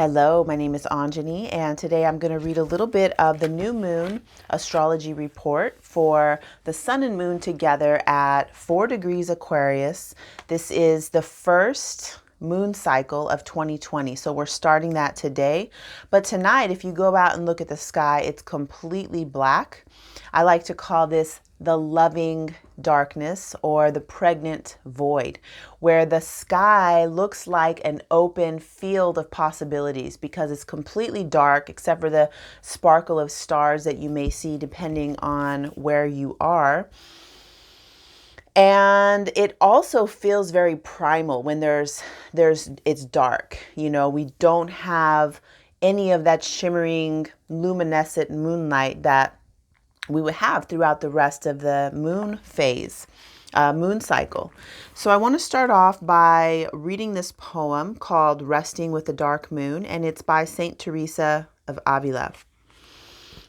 Hello, my name is Anjani, and today I'm going to read a little bit of the new moon astrology report for the sun and moon together at 4 degrees Aquarius. This is the first moon cycle of 2020, so we're starting that today. But tonight, if you go out and look at the sky, it's completely black. I like to call this the loving darkness or the pregnant void, where the sky looks like an open field of possibilities because it's completely dark except for the sparkle of stars that you may see depending on where you are. And it also feels very primal when it's dark. You know, we don't have any of that shimmering luminescent moonlight that we would have throughout the rest of the moon phase, moon cycle. So I want to start off by reading this poem called Resting with the Dark Moon, and it's by Saint Teresa of Avila.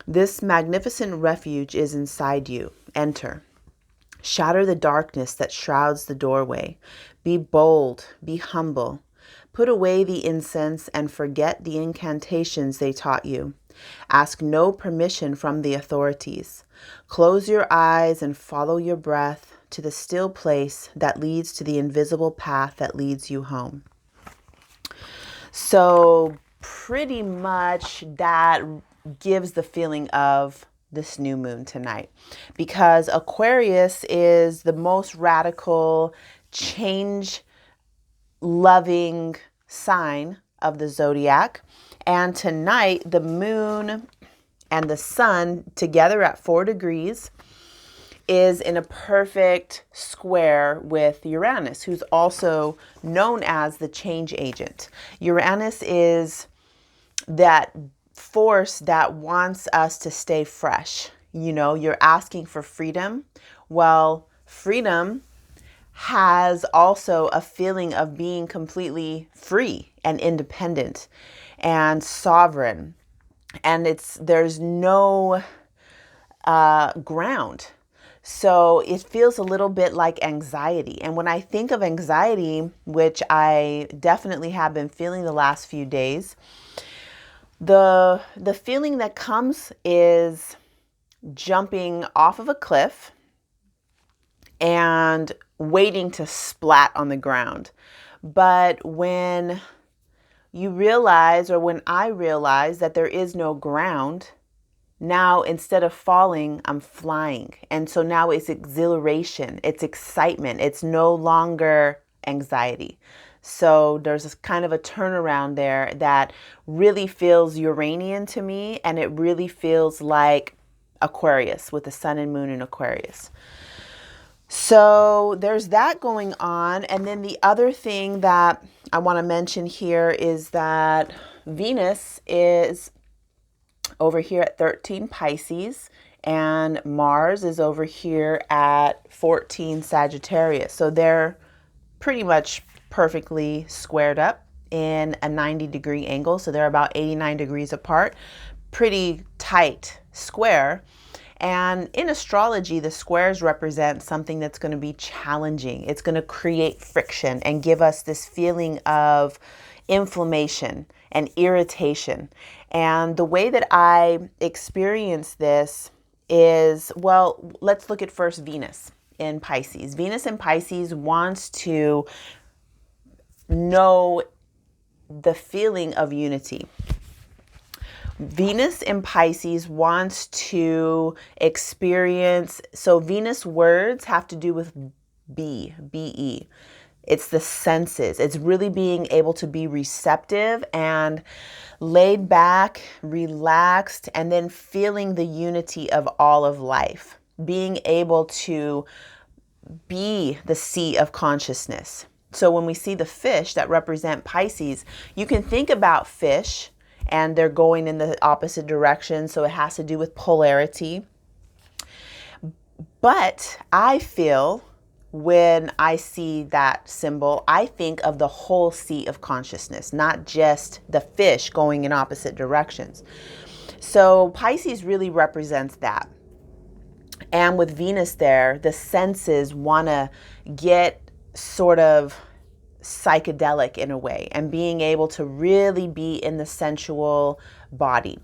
This magnificent refuge is inside you. Enter. Shatter the darkness that shrouds the doorway. Be bold, be humble. Put away the incense and forget the incantations they taught you. Ask no permission from the authorities. Close your eyes and follow your breath to the still place that leads to the invisible path that leads you home. So pretty much that gives the feeling of this new moon tonight, because Aquarius is the most radical, change loving sign of the zodiac. And tonight, the moon and the sun together at 4 degrees is in a perfect square with Uranus, who's also known as the change agent. Uranus is that force that wants us to stay fresh. You know, you're asking for freedom. Well, freedom has also a feeling of being completely free and independent and sovereign. And there's no ground. So it feels a little bit like anxiety. And when I think of anxiety, which I definitely have been feeling the last few days, the feeling that comes is jumping off of a cliff and waiting to splat on the ground. But when you realize, or when I realize that there is no ground, now instead of falling, I'm flying. And so now it's exhilaration, it's excitement. It's no longer anxiety. So there's kind of a turnaround there that really feels Uranian to me. And it really feels like Aquarius, with the sun and moon in Aquarius. So there's that going on. And then the other thing that I want to mention here is that Venus is over here at 13 Pisces and Mars is over here at 14 Sagittarius. So they're pretty much perfectly squared up in a 90-degree angle. So they're about 89 degrees apart, pretty tight square. And in astrology, the squares represent something that's going to be challenging. It's going to create friction and give us this feeling of inflammation and irritation. And the way that I experience this is, well, let's look at first Venus in Pisces. Venus in Pisces wants to know the feeling of unity. Venus in Pisces wants to experience, so Venus words have to do with B-E. It's the senses. It's really being able to be receptive and laid back, relaxed, and then feeling the unity of all of life. Being able to be the sea of consciousness. So when we see the fish that represent Pisces, you can think about fish and they're going in the opposite direction. So it has to do with polarity. But I feel when I see that symbol, I think of the whole sea of consciousness, not just the fish going in opposite directions. So Pisces really represents that. And with Venus there, the senses want to get sort of psychedelic in a way, and being able to really be in the sensual body.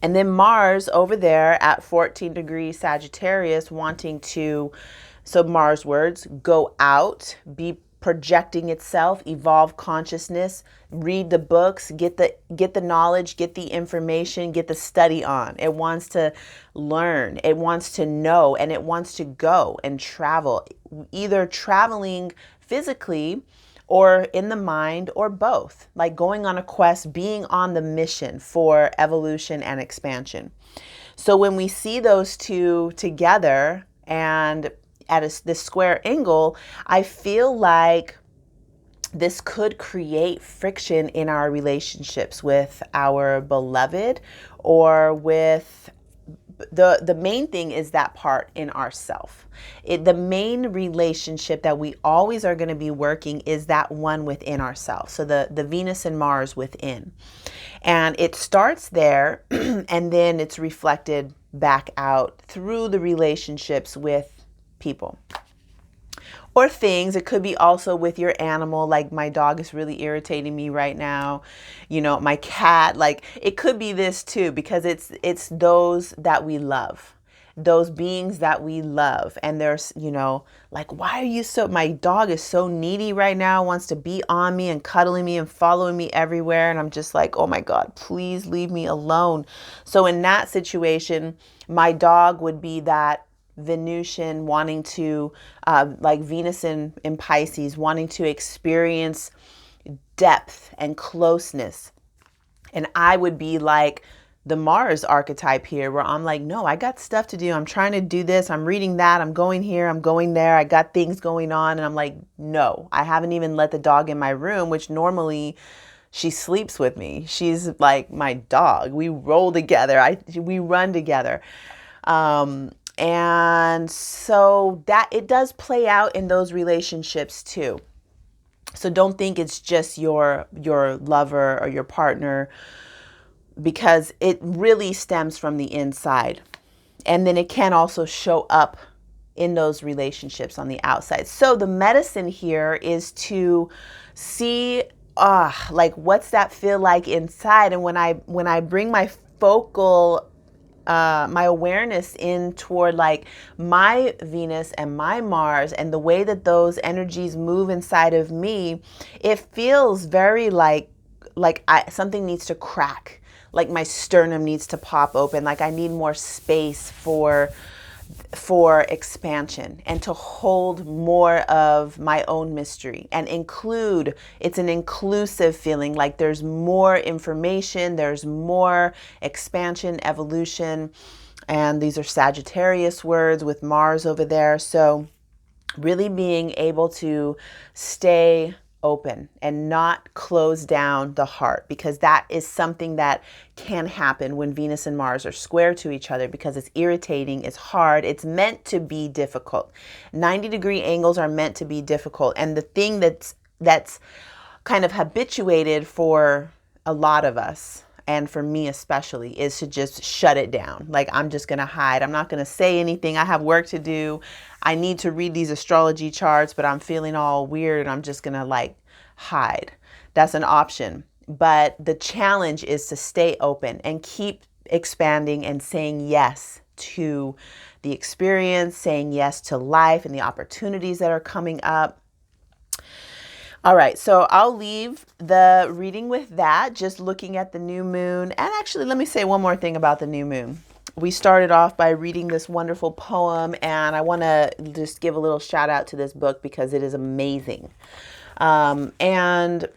And then Mars over there at 14 degrees Sagittarius wanting to, so Mars words, go out, be projecting itself, evolve consciousness, read the books, get the knowledge, get the information, get the study on. It wants to learn, it wants to know, and it wants to go and travel, either traveling physically or in the mind, or both, like going on a quest, being on the mission for evolution and expansion. So when we see those two together and at this square angle, I feel like this could create friction in our relationships with our beloved, or with the main thing is that part in ourself. The main relationship that we always are going to be working is that one within ourselves. So the Venus and Mars within. And it starts there and then it's reflected back out through the relationships with people or things. It could be also with your animal, like my dog is really irritating me right now, you know, my cat, like it could be this too, because it's those that we love, those beings that we love. And there's, you know, like, why are you so, my dog is so needy right now, wants to be on me and cuddling me and following me everywhere. And I'm just like, oh my God, please leave me alone. So in that situation, my dog would be that Venusian wanting to, like Venus in Pisces, wanting to experience depth and closeness. And I would be like the Mars archetype here, where I'm like, no, I got stuff to do. I'm trying to do this. I'm reading that. I'm going here. I'm going there. I got things going on. And I'm like, no, I haven't even let the dog in my room, which normally she sleeps with me. She's like my dog. We roll together. We run together. And so that it does play out in those relationships too. So don't think it's just your lover or your partner, because it really stems from the inside. And then it can also show up in those relationships on the outside. So the medicine here is to see, like, what's that feel like inside? And when I bring my my awareness in toward like my Venus and my Mars and the way that those energies move inside of me, it feels very like something needs to crack, like my sternum needs to pop open, like I need more space for expansion and to hold more of my own mystery and include. It's an inclusive feeling, like there's more information, there's more expansion, evolution. And these are Sagittarius words with Mars over there. So really being able to stay open and not close down the heart, because that is something that can happen when Venus and Mars are square to each other, because it's irritating, it's hard, it's meant to be difficult. 90-degree angles are meant to be difficult. And the thing that's kind of habituated for a lot of us, and for me especially, is to just shut it down. Like, I'm just going to hide. I'm not going to say anything. I have work to do. I need to read these astrology charts, but I'm feeling all weird and I'm just going to like hide. That's an option. But the challenge is to stay open and keep expanding and saying yes to the experience, saying yes to life and the opportunities that are coming up. All right, so I'll leave the reading with that, just looking at the new moon. And actually, let me say one more thing about the new moon. We started off by reading this wonderful poem, and I want to just give a little shout out to this book because it is amazing. And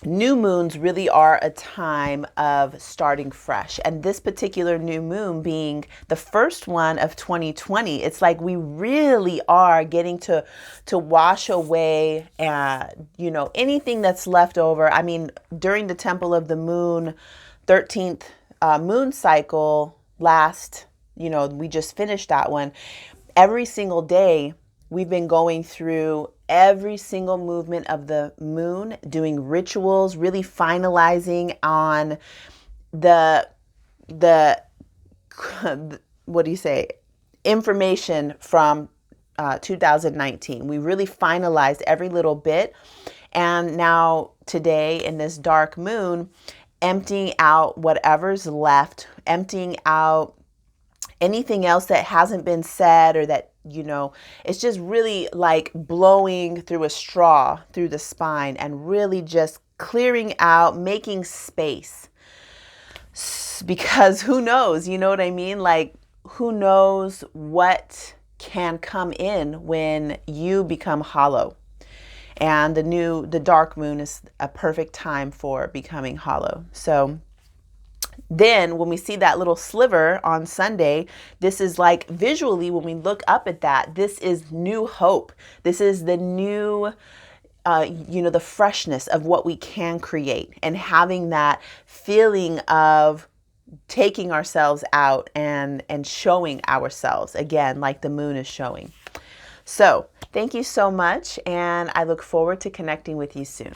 new moons really are a time of starting fresh. And this particular new moon being the first one of 2020, it's like we really are getting to wash away, anything that's left over. I mean, during the Temple of the Moon, 13th moon cycle we just finished that one. Every single day, we've been going through every single movement of the moon, doing rituals, really finalizing on the information from 2019. We really finalized every little bit. And now today in this dark moon, emptying out whatever's left, emptying out anything else that hasn't been said, or that, you know, it's just really like blowing through a straw through the spine and really just clearing out, making space. Because who knows, you know what I mean? Like, who knows what can come in when you become hollow. And the dark moon is a perfect time for becoming hollow. So then when we see that little sliver on Sunday, this is like visually, when we look up at that, this is new hope. This is the new, the freshness of what we can create, and having that feeling of taking ourselves out and showing ourselves again, like the moon is showing. So thank you so much, and I look forward to connecting with you soon.